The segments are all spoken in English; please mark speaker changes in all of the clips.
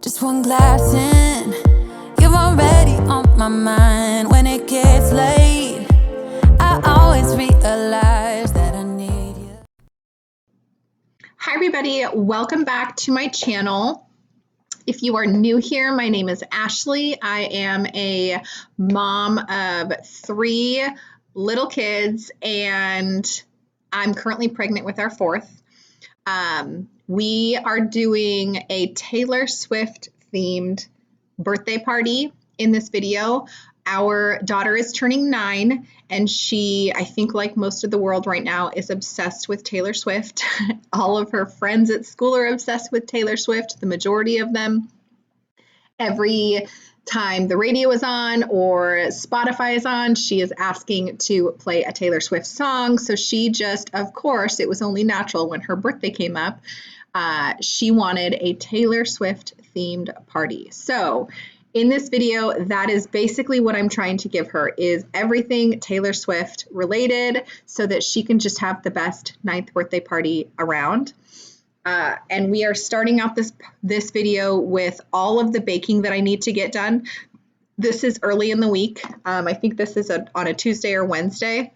Speaker 1: Just one glass in, you're already on my mind. When it gets late, I always realize that I need you.
Speaker 2: Hi everybody, welcome back to my channel. If you are new here, my name is Ashley. I am a mom of 3 little kids and I'm currently pregnant with our 4th. We are doing a Taylor Swift themed birthday party in this video. Our daughter is turning 9 and she, I think like most of the world right now, is obsessed with Taylor Swift. All of her friends at school are obsessed with Taylor Swift, the majority of them. Every time the radio is on or Spotify is on, she is asking to play a Taylor Swift song. So she just, of course, it was only natural when her birthday came up, she wanted a Taylor Swift themed party. So in this video, that is basically what I'm trying to give her, is everything Taylor Swift related so that she can just have the best 9th birthday party around. And we are starting out this video with all of the baking that I need to get done. This is early in the week. I think this is on a Tuesday or Wednesday,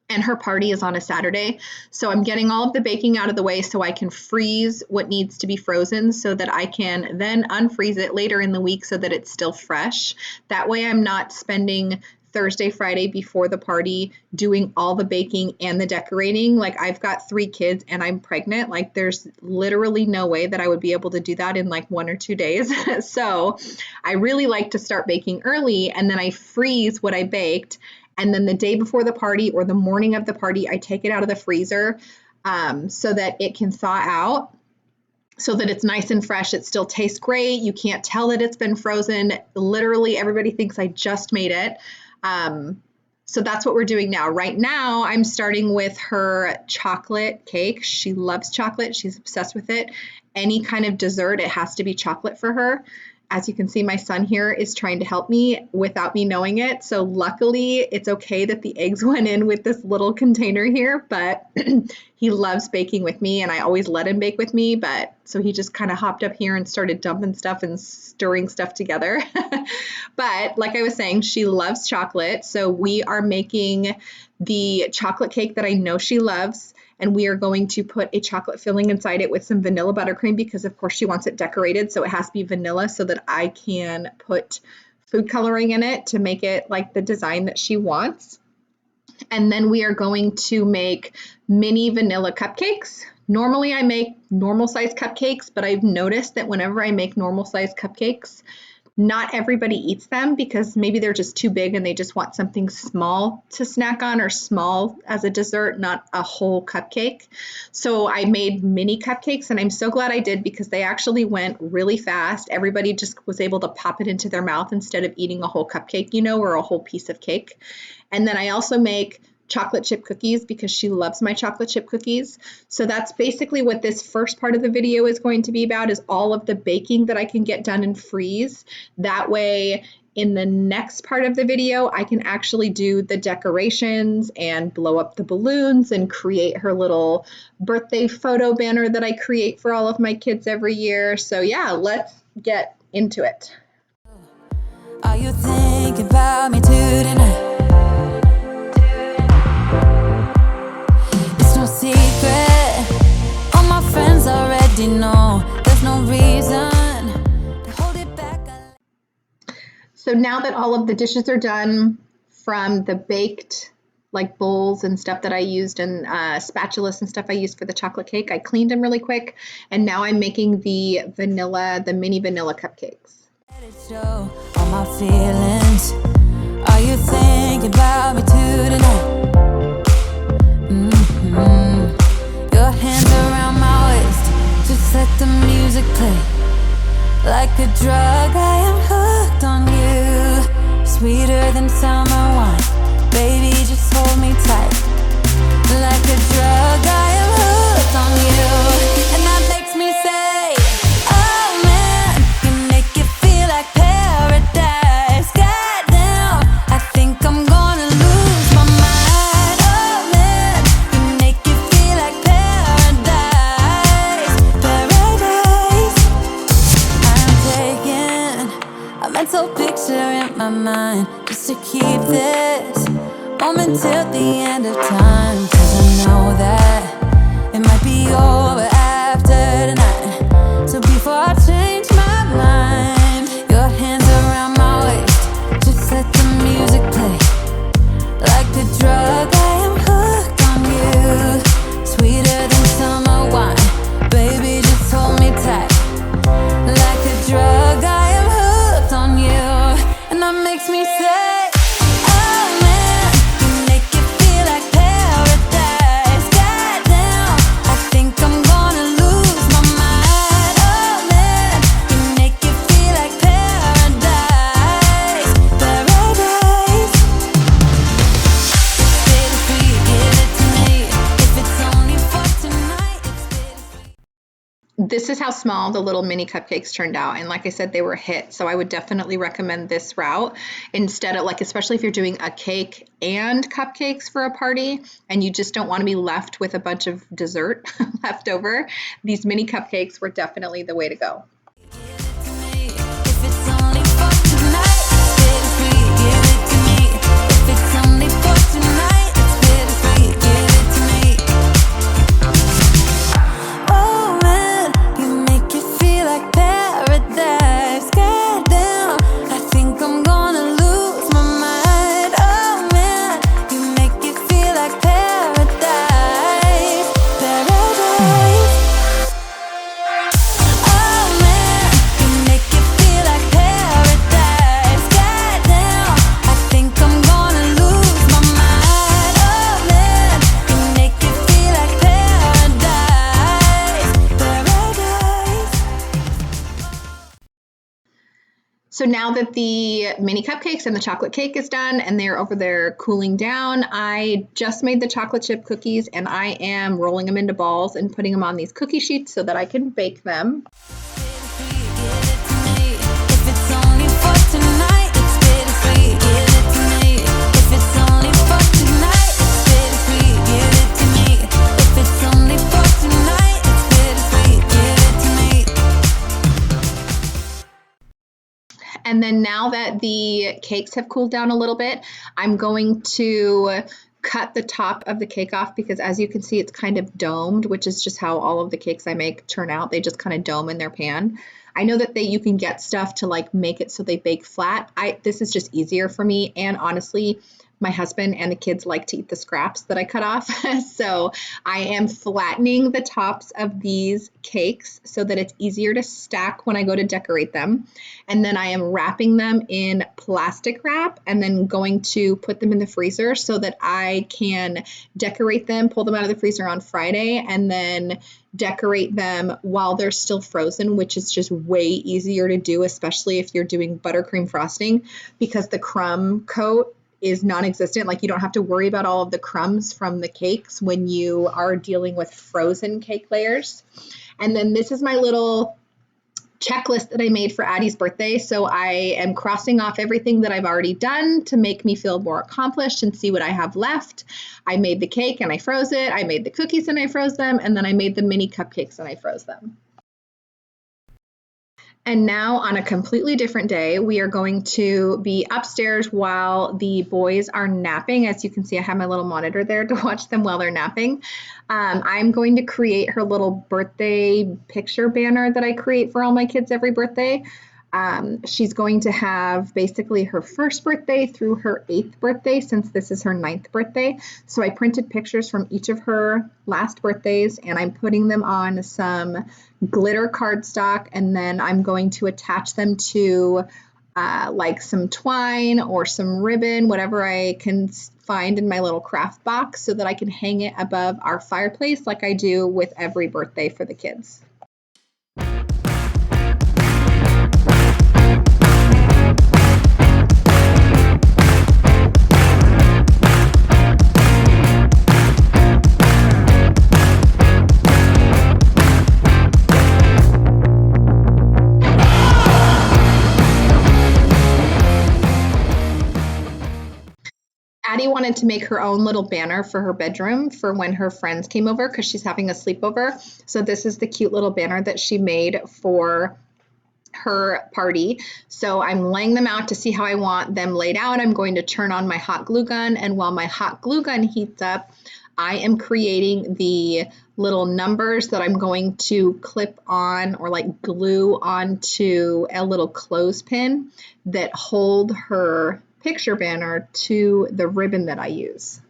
Speaker 2: and her party is on a Saturday. So I'm getting all of the baking out of the way so I can freeze what needs to be frozen so that I can then unfreeze it later in the week so that it's still fresh. That way I'm not spending Thursday, Friday before the party doing all the baking and the decorating. Like, I've got 3 kids and I'm pregnant. Like, there's literally no way that I would be able to do that in like 1 or 2 days. So I really like to start baking early and then I freeze what I baked. And then the day before the party or the morning of the party, I take it out of the freezer so that it can thaw out, so that it's nice and fresh. It still tastes great. You can't tell that it's been frozen. Literally, everybody thinks I just made it. So that's what we're doing now. Right now, I'm starting with her chocolate cake. She loves chocolate. She's obsessed with it. Any kind of dessert, it has to be chocolate for her. As you can see, my son here is trying to help me without me knowing it. So luckily, it's okay that the eggs went in with this little container here, but he loves baking with me and I always let him bake with me. But so he just kind of hopped up here and started dumping stuff and stirring stuff together. But like I was saying, she loves chocolate. So we are making the chocolate cake that I know she loves. And we are going to put a chocolate filling inside it with some vanilla buttercream because, of course, she wants it decorated. So it has to be vanilla so that I can put food coloring in it to make it like the design that she wants. And then we are going to make mini vanilla cupcakes. Normally, I make normal size cupcakes, but I've noticed that whenever I make normal size cupcakes, not everybody eats them because maybe they're just too big and they just want something small to snack on or small as a dessert, not a whole cupcake. So I made mini cupcakes and I'm so glad I did because they actually went really fast. Everybody just was able to pop it into their mouth instead of eating a whole cupcake, you know, or a whole piece of cake. And then I also make chocolate chip cookies because she loves my chocolate chip cookies. So that's basically what this first part of the video is going to be about, is all of the baking that I can get done and freeze. That way, in the next part of the video, I can actually do the decorations and blow up the balloons and create her little birthday photo banner that I create for all of my kids every year. So yeah, let's get into it.
Speaker 1: Are you thinking about me tonight? It's no secret, all my friends already know. There's no reason to hold it back.
Speaker 2: So now that all of the dishes are done from the baked like bowls and stuff that I used and spatulas and stuff I used for the chocolate cake, I cleaned them really quick. And now I'm making the mini vanilla cupcakes.
Speaker 1: Let it show all my feelings. Are you thinking about me tonight? Your hands around my waist, just let the music play. Like a drug, I am hooked on you. Sweeter than summer wine, baby, just hold me tight. Like a drug, I am hooked on you. And that makes me say, oh man, you make it feel like paradise. Goddamn, I think I'm gonna lose my mind. Oh man, you make it feel like paradise. Paradise. I'm mental picture in my mind just to keep this moment till the end of time. 'Cause I know that it might be over after tonight. So before I change my mind, your hands around my waist, just let the music play. Like a drug, I am hooked on you. Sweeter than summer wine, baby, just hold me tight. Like a drug, I am hooked on you. And that makes me say, oh man, you make it feel like paradise. Goddamn, I think I'm gonna lose my mind. Oh man, you make it feel like paradise. Paradise. It's bittersweet, give it to me. If it's only for tonight, it's bittersweet.
Speaker 2: This is how small the little mini cupcakes turned out. And like I said, they were a hit. So I would definitely recommend this route instead of, like, especially if you're doing a cake and cupcakes for a party and you just don't want to be left with a bunch of dessert left over. These mini cupcakes were definitely the way to go.
Speaker 1: If it's only for tonight, it's bittersweet, give it to me. If it's only for tonight, it's bittersweet, give it to me. Oh man, you make it feel like paradise. Goddamn, I think I'm gonna lose my mind. Oh man, you make it feel like paradise. Paradise. Oh man, you make it feel like paradise. Goddamn, I think I'm gonna lose my mind. Oh man, you make it feel like paradise. Paradise.
Speaker 2: So now that the mini cupcakes and the chocolate cake is done and they're over there cooling down, I just made the chocolate chip cookies and I am rolling them into balls and putting them on these cookie sheets so that I can bake them.
Speaker 1: Bittersweet, give it to me. If it's only for tonight, it's bittersweet, give it to me. If it's only for tonight, it's bittersweet, give it to me. If it's only for tonight, it's bittersweet, give it to me.
Speaker 2: And then now that the cakes have cooled down a little bit, I'm going to cut the top of the cake off because, as you can see, it's kind of domed, which is just how all of the cakes I make turn out. They just kind of dome in their pan. I know that you can get stuff to like make it so they bake flat. This is just easier for me, and honestly, my husband and the kids like to eat the scraps that I cut off. So I am flattening the tops of these cakes so that it's easier to stack when I go to decorate them. And then I am wrapping them in plastic wrap and then going to put them in the freezer so that I can decorate them, pull them out of the freezer on Friday, and then decorate them while they're still frozen, which is just way easier to do, especially if you're doing buttercream frosting, because the crumb coat is non-existent. Like, you don't have to worry about all of the crumbs from the cakes when you are dealing with frozen cake layers. And then this is my little checklist that I made for Addie's birthday. So I am crossing off everything that I've already done to make me feel more accomplished and see what I have left. I made the cake and I froze it. I made the cookies and I froze them. And then I made the mini cupcakes and I froze them. And now, on a completely different day, we are going to be upstairs while the boys are napping. As you can see, I have my little monitor there to watch them while they're napping. I'm going to create her little birthday picture banner that I create for all my kids every birthday. She's going to have basically her first birthday through her 8th birthday, since this is her 9th birthday. So I printed pictures from each of her last birthdays and I'm putting them on some glitter cardstock, and then I'm going to attach them to like some twine or some ribbon, whatever I can find in my little craft box, so that I can hang it above our fireplace like I do with every birthday for the kids. Addie wanted to make her own little banner for her bedroom for when her friends came over, because she's having a sleepover. So this is the cute little banner that she made for her party. So I'm laying them out to see how I want them laid out. I'm going to turn on my hot glue gun, and while my hot glue gun heats up, I am creating the little numbers that I'm going to clip on or like glue onto a little clothespin that hold her picture banner to the ribbon that I use.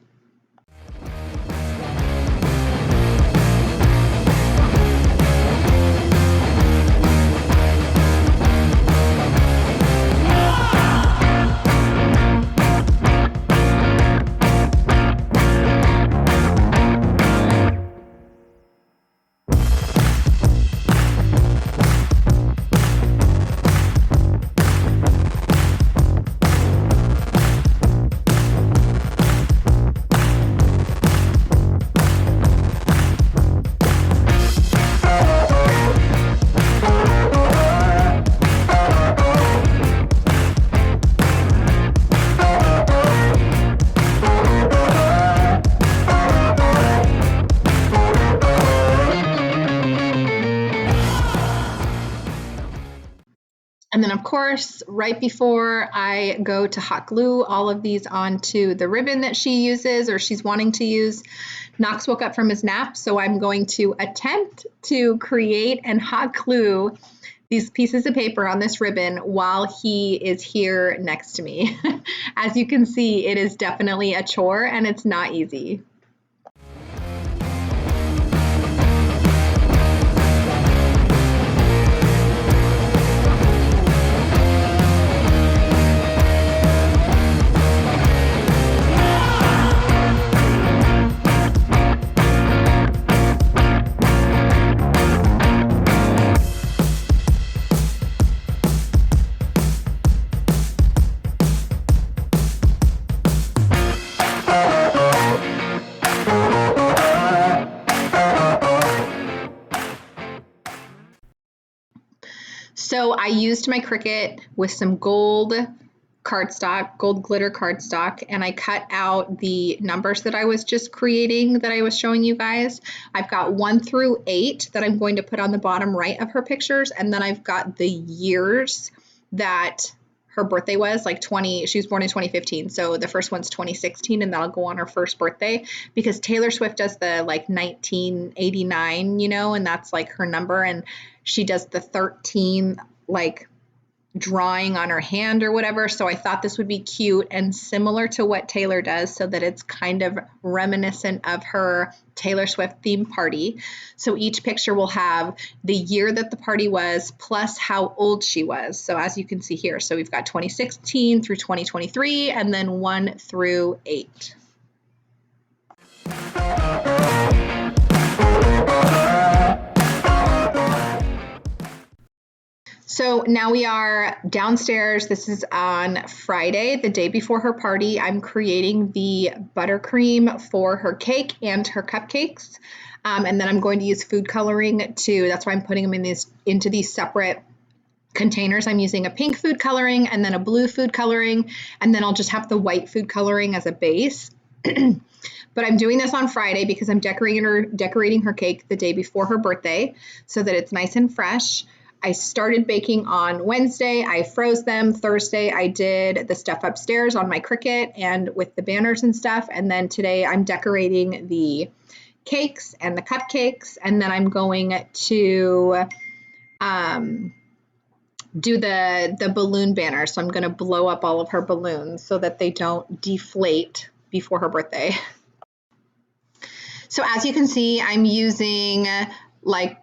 Speaker 2: And then of course, right before I go to hot glue all of these onto the ribbon that she uses or she's wanting to use, Knox woke up from his nap, so I'm going to attempt to create and hot glue these pieces of paper on this ribbon while he is here next to me. As you can see, it is definitely a chore and it's not easy. So I used my Cricut with some gold cardstock, gold glitter cardstock, and I cut out the numbers that I was just creating that I was showing you guys. I've got 1 through 8 that I'm going to put on the bottom right of her pictures, and then I've got the years that her birthday was, like she was born in 2015, so the first one's 2016, and that'll go on her first birthday, because Taylor Swift does the like 1989, you know, and that's like her number, and she does the 13 like drawing on her hand or whatever. So I thought this would be cute and similar to what Taylor does, so that it's kind of reminiscent of her Taylor Swift themed party. So each picture will have the year that the party was plus how old she was. So as you can see here, so we've got 2016 through 2023 and then 1 through 8. So now we are downstairs. This is on Friday, the day before her party. I'm creating the buttercream for her cake and her cupcakes. And then I'm going to use food coloring too. That's why I'm putting them into these separate containers. I'm using a pink food coloring and then a blue food coloring, and then I'll just have the white food coloring as a base. But I'm doing this on Friday because I'm decorating her cake the day before her birthday so that it's nice and fresh. I started baking on Wednesday. I froze them. Thursday, I did the stuff upstairs on my Cricut and with the banners and stuff. And then today I'm decorating the cakes and the cupcakes. And then I'm going to do the balloon banner. So I'm going to blow up all of her balloons so that they don't deflate before her birthday. So as you can see, I'm using like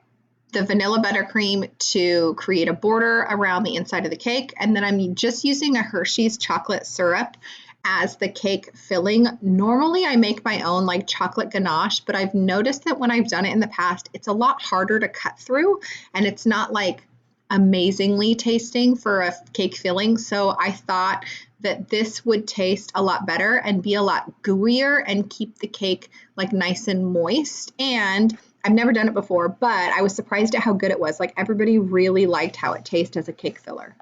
Speaker 2: the vanilla buttercream to create a border around the inside of the cake. And then I'm just using a Hershey's chocolate syrup as the cake filling. Normally I make my own like chocolate ganache, but I've noticed that when I've done it in the past, it's a lot harder to cut through and it's not like amazingly tasting for a cake filling. So I thought that this would taste a lot better and be a lot gooier and keep the cake like nice and moist. And I've never done it before, but I was surprised at how good it was. Like everybody really liked how it tastes as a cake filler.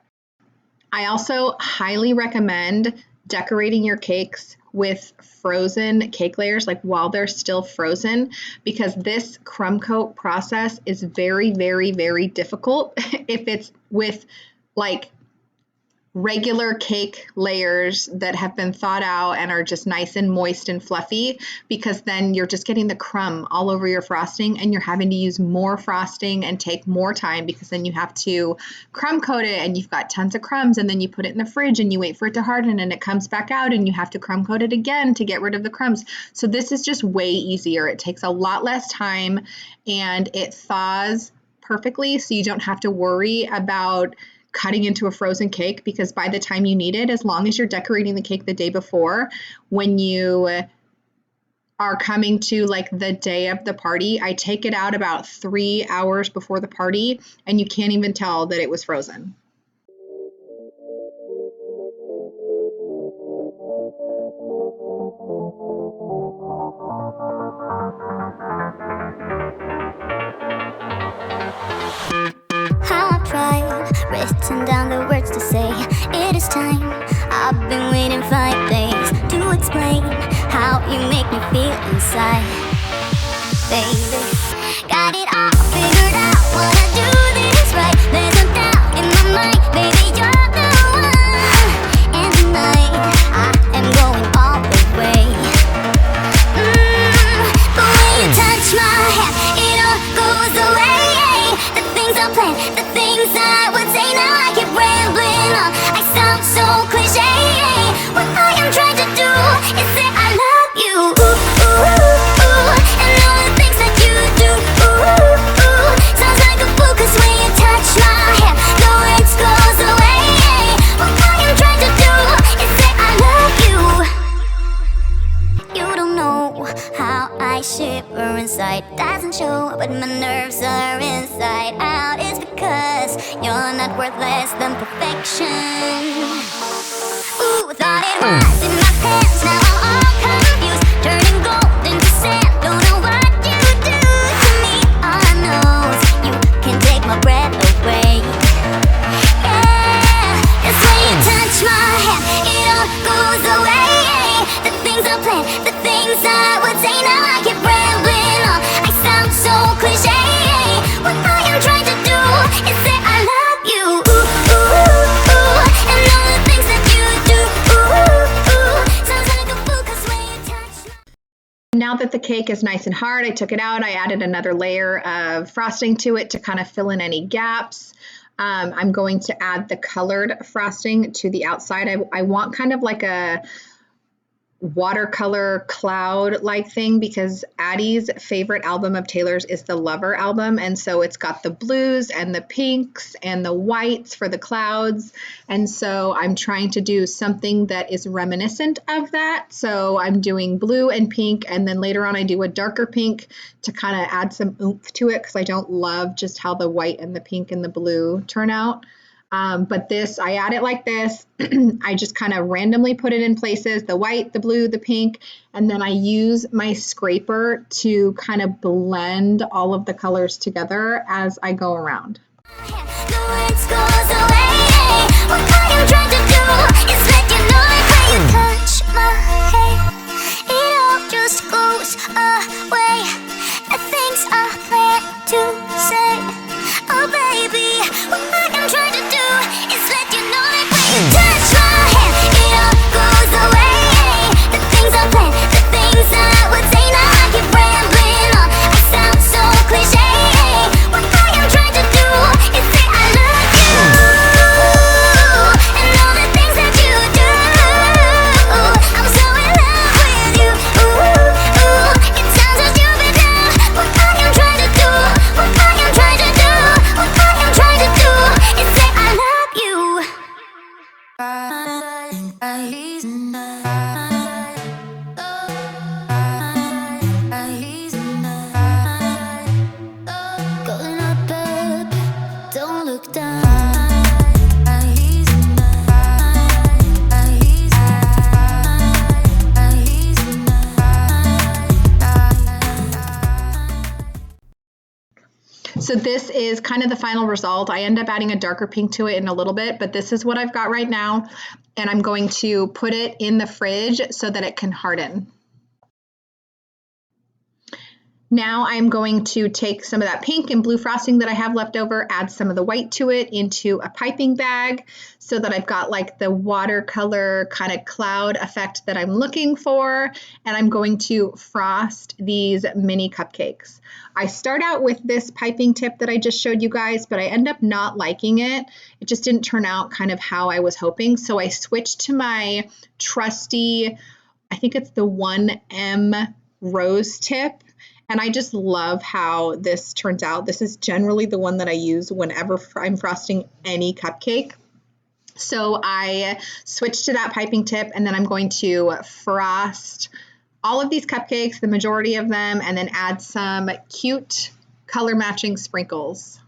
Speaker 2: I also highly recommend decorating your cakes with frozen cake layers, like while they're still frozen, because this crumb coat process is very, very, very difficult if it's with like regular cake layers that have been thawed out and are just nice and moist and fluffy, because then you're just getting the crumb all over your frosting and you're having to use more frosting and take more time, because then you have to crumb coat it and you've got tons of crumbs, and then you put it in the fridge and you wait for it to harden and it comes back out and you have to crumb coat it again to get rid of the crumbs. So this is just way easier. It takes a lot less time and it thaws perfectly, so you don't have to worry about cutting into a frozen cake, because by the time you need it, as long as you're decorating the cake the day before, when you are coming to like the day of the party, I take it out about 3 hours before the party and you can't even tell that it was frozen.
Speaker 3: Written down the words to say, it is time. I've been waiting 5 days to explain how you make me feel inside. Baby, got it all figured out, wanna do this right. There's no doubt in my mind, baby, you're the one. And tonight, I am going all the way. But when you touch my hand, it all goes away. The things I planned, the things I would say, now I keep rambling on. I sound so cliche. What I am trying to do is say I love you. Ooh, ooh, ooh, ooh. And all the things that you do. Ooh, ooh, ooh. Sounds like a fool, 'cause when you touch my hand, the words goes away. What I am trying to do is say I love you. You don't know how I shiver inside. Doesn't show, but my nerves are inside out. It's because you're not worth less than perfection. Ooh, thought it was in my pants, now I'm all confused. Turning gold into sand, don't know what you do to me. All I know is you can take my breath away. Yeah, 'cause when you touch my hand, it all goes away. The things I planned, the things I would say, now I keep rambling on. I sound so cliche. What I am trying to do is say I love you. Ooh, ooh, ooh, ooh. And all the things that you do. Ooh, ooh, ooh. Sounds like a fool, 'cause when you touch my...
Speaker 2: Now that the cake is nice and hard, I took it out. I added another layer of frosting to it to kind of fill in any gaps. I'm going to add the colored frosting to the outside. I want kind of like a watercolor cloud like thing, because Addie's favorite album of Taylor's is the Lover album, and so it's got the blues and the pinks and the whites for the clouds, and so I'm trying to do something that is reminiscent of that. So I'm doing blue and pink, and then later on I do a darker pink to kind of add some oomph to it, because I don't love just how the white and the pink and the blue turn out. But this, I add it like this. I just kind of randomly put it in places, the white, the blue, the pink, and then I use my scraper to kind of blend all of the colors together as I go around.
Speaker 3: The words goes away. What I am trying to do is let you know that when you touch my hand, it all just goes away. The things I plan to say, oh baby, what I am trying to do is let you know that when you touch my hand, it all goes away. The things I plan, the things I would say, now I keep rambling on. I sound so cliche. What I am trying to do is say I love you.
Speaker 2: So this is kind of the final result. I end up adding a darker pink to it in a little bit, but this is what I've got right now. And I'm going to put it in the fridge so that it can harden. Now I'm going to take some of that pink and blue frosting that I have left over, add some of the white to it into a piping bag so that I've got like the watercolor kind of cloud effect that I'm looking for. And I'm going to frost these mini cupcakes. I start out with this piping tip that I just showed you guys, but I end up not liking it. It just didn't turn out kind of how I was hoping. So I switched to my trusty, I think it's the 1M rose tip. And I just love how this turns out. This is generally the one that I use whenever I'm frosting any cupcake. So I switched to that piping tip, and then I'm going to frost all of these cupcakes, the majority of them, and then add some cute color matching sprinkles.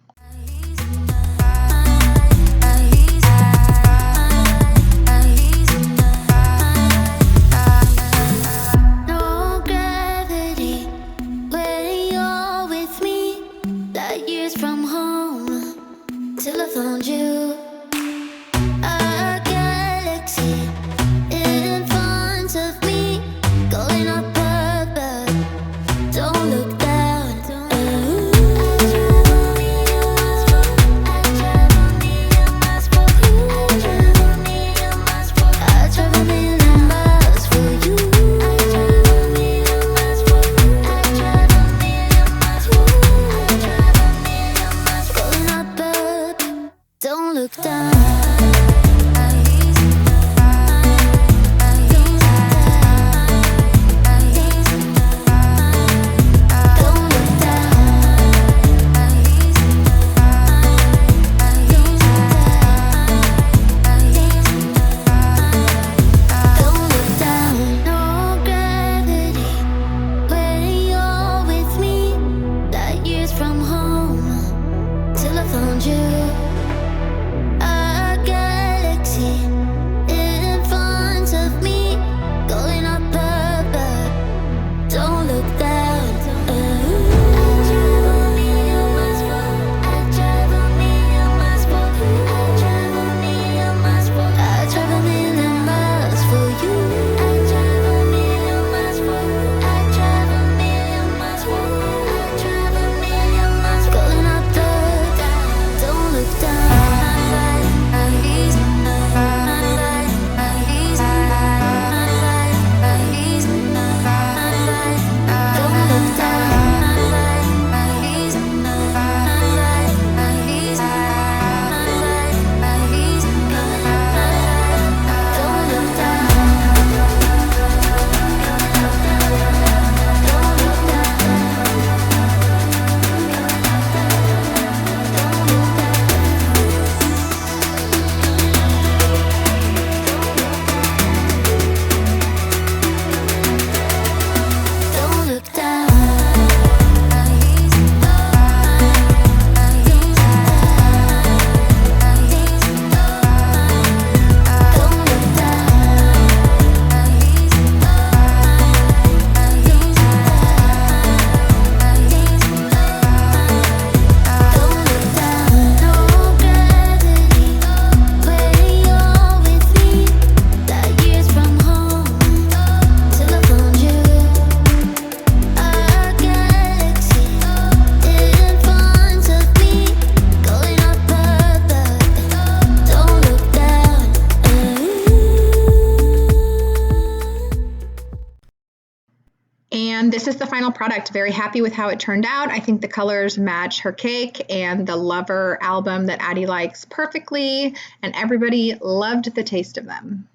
Speaker 2: And this is the final product. Very happy with how it turned out. I think the colors match her cake and the Lover album that Addie likes perfectly, and everybody loved the taste of them.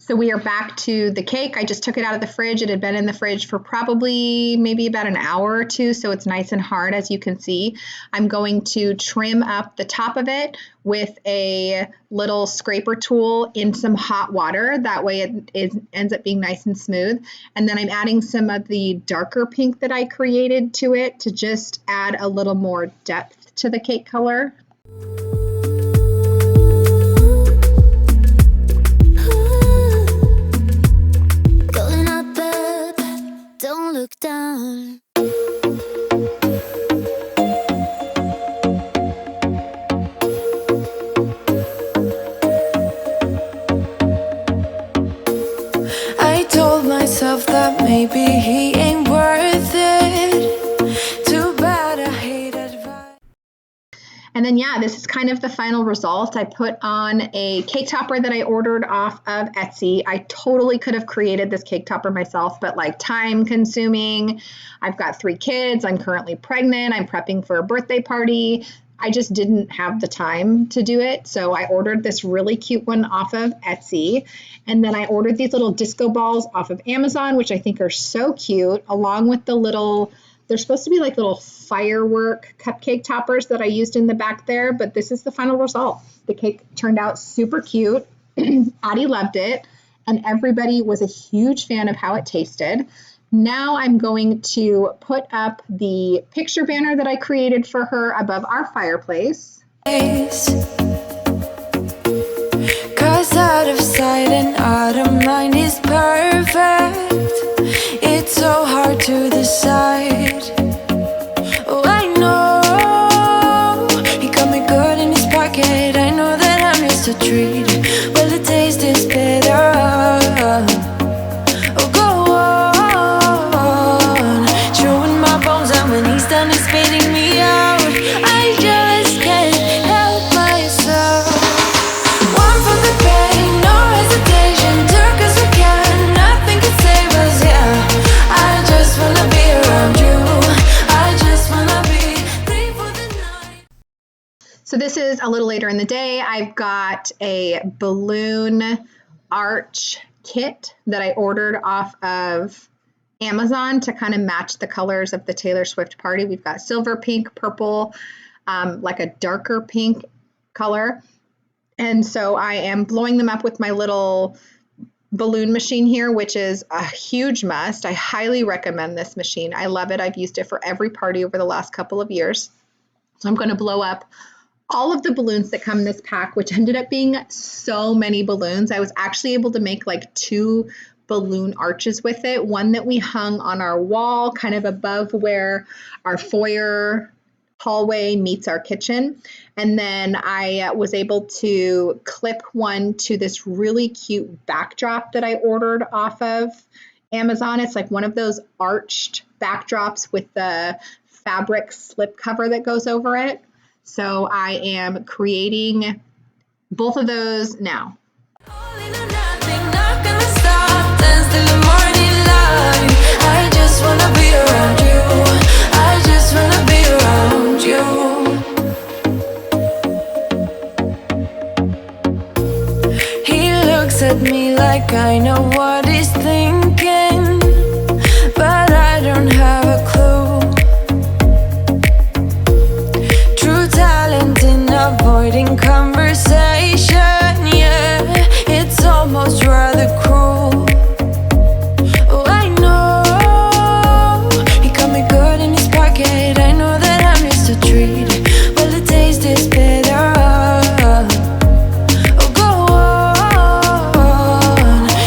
Speaker 2: So we are back to the cake. I just took it out of the fridge. It had been in the fridge for probably maybe about an hour or two, so it's nice and hard, as you can see. I'm going to trim up the top of it with a little scraper tool in some hot water. That way it ends up being nice and smooth. And then I'm adding some of the darker pink that I created to it to just add a little more depth to the cake color.
Speaker 3: done.
Speaker 1: I told myself that maybe he ain't worth it. Too bad I hate advice.
Speaker 2: And then, yeah, this is kind of the final result. I put on a cake topper that I ordered off of Etsy. I totally could have created this cake topper myself, but like time consuming. I've got 3 kids. I'm currently pregnant. I'm prepping for a birthday party. I just didn't have the time to do it. So I ordered this really cute one off of Etsy. And then I ordered these little disco balls off of Amazon, which I think are so cute, along with the little, they're supposed to be like little firework cupcake toppers that I used in the back there. But this is the final result. The cake turned out super cute. Addie loved it. And everybody was a huge fan of how it tasted. Now I'm going to put up the picture banner that I created for her above our fireplace.
Speaker 1: 'Cause out of sight and out of mind is perfect. It's so hard to decide. Oh, I know he got me good in his pocket. I know that I'm just a treat. Well, the taste is better. Oh, go on, chewing my bones, and when he's done, he's spitting me out. I just can't help myself. One for the pain, no hesitation, took us again, nothing can save us, yeah. I just wanna be around you. I just wanna be free for the night.
Speaker 2: So this is a little later in the day. I've got a balloon arch kit that I ordered off of Amazon to kind of match the colors of the Taylor Swift party. We've got silver, pink, purple, like a darker pink color. And so I am blowing them up with my little balloon machine here, which is a huge must. I highly recommend this machine. I love it. I've used it for every party over the last couple of years. So I'm going to blow up all of the balloons that come in this pack, which ended up being so many balloons. I was actually able to make like 2 balloon arches with it. One that we hung on our wall, kind of above where our foyer hallway meets our kitchen. And then I was able to clip one to this really cute backdrop that I ordered off of Amazon. It's like one of those arched backdrops with the fabric slip cover that goes over it. So I am creating both of those now.
Speaker 1: All in or nothing, not gonna stop, dance till the morning light. I just wanna be around you. I just wanna be around you. He looks at me like I know what he's thinking, but I don't have a clue. True talent in avoiding conversation, yeah, it's almost rather cruel. Oh, I know he got me good in his pocket. I know that I'm just a treat. Well, the taste is better. Oh, go on,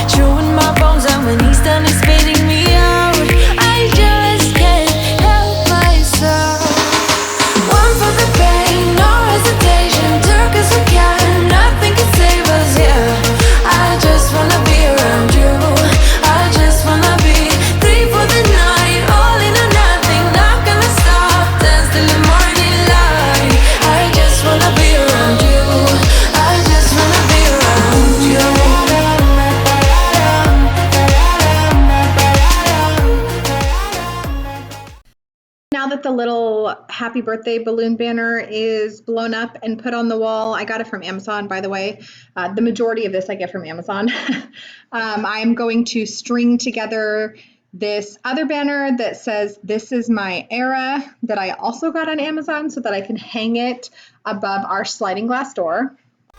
Speaker 1: chewing my bones, and when he's done, he's spitting me out. I just can't help myself. One for the pain, no hesitation, took us again, nothing can save us, yeah. I just wanna be around you. I just wanna be free for the night. All in or nothing, not gonna stop, dance till the morning light. I just wanna be around you. I just wanna be around you.
Speaker 2: Now that the little happy birthday balloon banner is blown up and put on the wall, I got it from Amazon, by the way. The majority of this I get from Amazon. I'm going to string together this other banner that says, "This is my era," that I also got on Amazon so that I can hang it above our sliding glass door.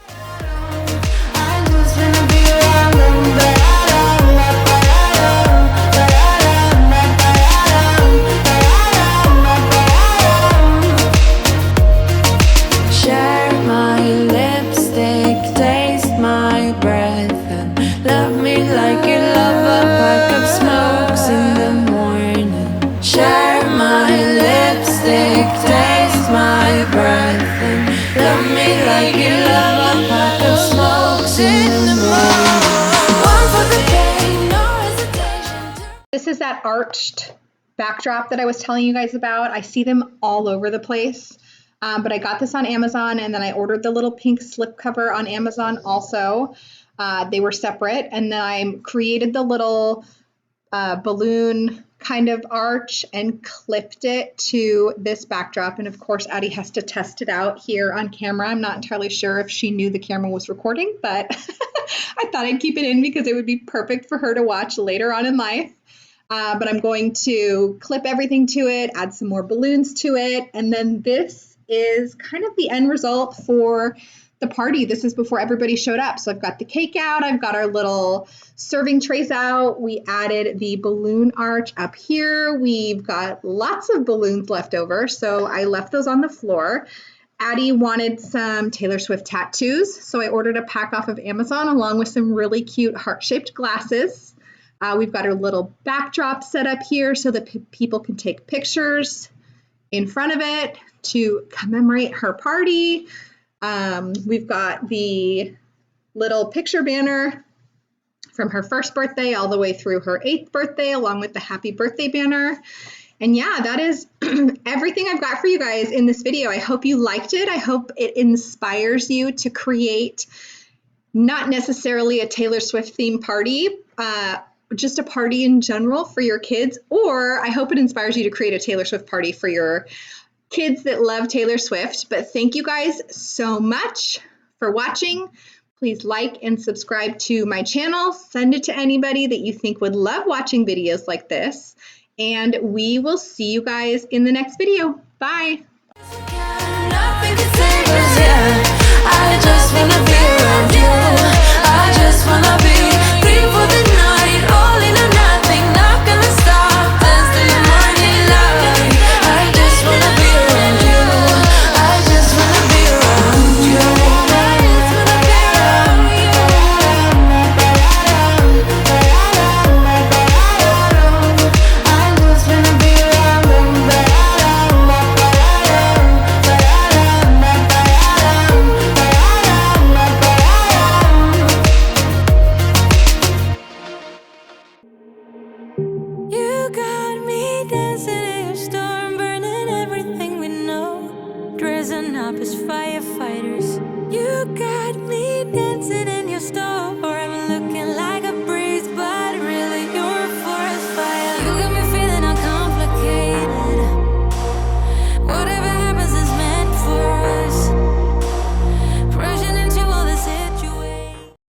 Speaker 1: I just wanna be around them. Share my lipstick, taste my breath, and love me like you love a pack of smokes in the morning. my lipstick, taste my breath, and love me like you love a pack of smokes in the moon. One for the day, no hesitation.
Speaker 2: This is that arched backdrop that I was telling you guys about. I see them all over the place. But I got this on Amazon, and then I ordered the little pink slipcover on Amazon also. They were separate, and then I created the little balloon kind of arch and clipped it to this backdrop. And of course, Addie has to test it out here on camera. I'm not entirely sure if she knew the camera was recording, but I thought I'd keep it in because it would be perfect for her to watch later on in life. But I'm going to clip everything to it, add some more balloons to it, and then this is kind of the end result for the party. This is before everybody showed up. So I've got the cake out, I've got our little serving trays out, we added the balloon arch up here, we've got lots of balloons left over, so I left those on the floor. Addie wanted some Taylor Swift tattoos, so I ordered a pack off of Amazon along with some really cute heart-shaped glasses. We've got our little backdrop set up here so that people can take pictures in front of it to commemorate her party. We've got the little picture banner from her first birthday all the way through her 8th birthday, along with the happy birthday banner. And yeah, that is everything I've got for you guys in this video. I hope you liked it. I hope it inspires you to create not necessarily a Taylor Swift themed party, just a party in general for your kids, or I hope it inspires you to create a Taylor Swift party for your kids that love Taylor Swift. But thank you guys so much for watching. Please like and subscribe to my channel. Send it to anybody that you think would love watching videos like this. And we will see you guys in the next video. Bye.
Speaker 1: Nothing can save us, yeah. I just wanna be around you. I just wanna be free for the night, all in or nothing. Not gonna stop, dance till the morning light. I just wanna be around you. I just wanna be around you. I just wanna be around you. I just wanna be You got me dancing in a storm, burning everything we know, dressing up as firefighters. You got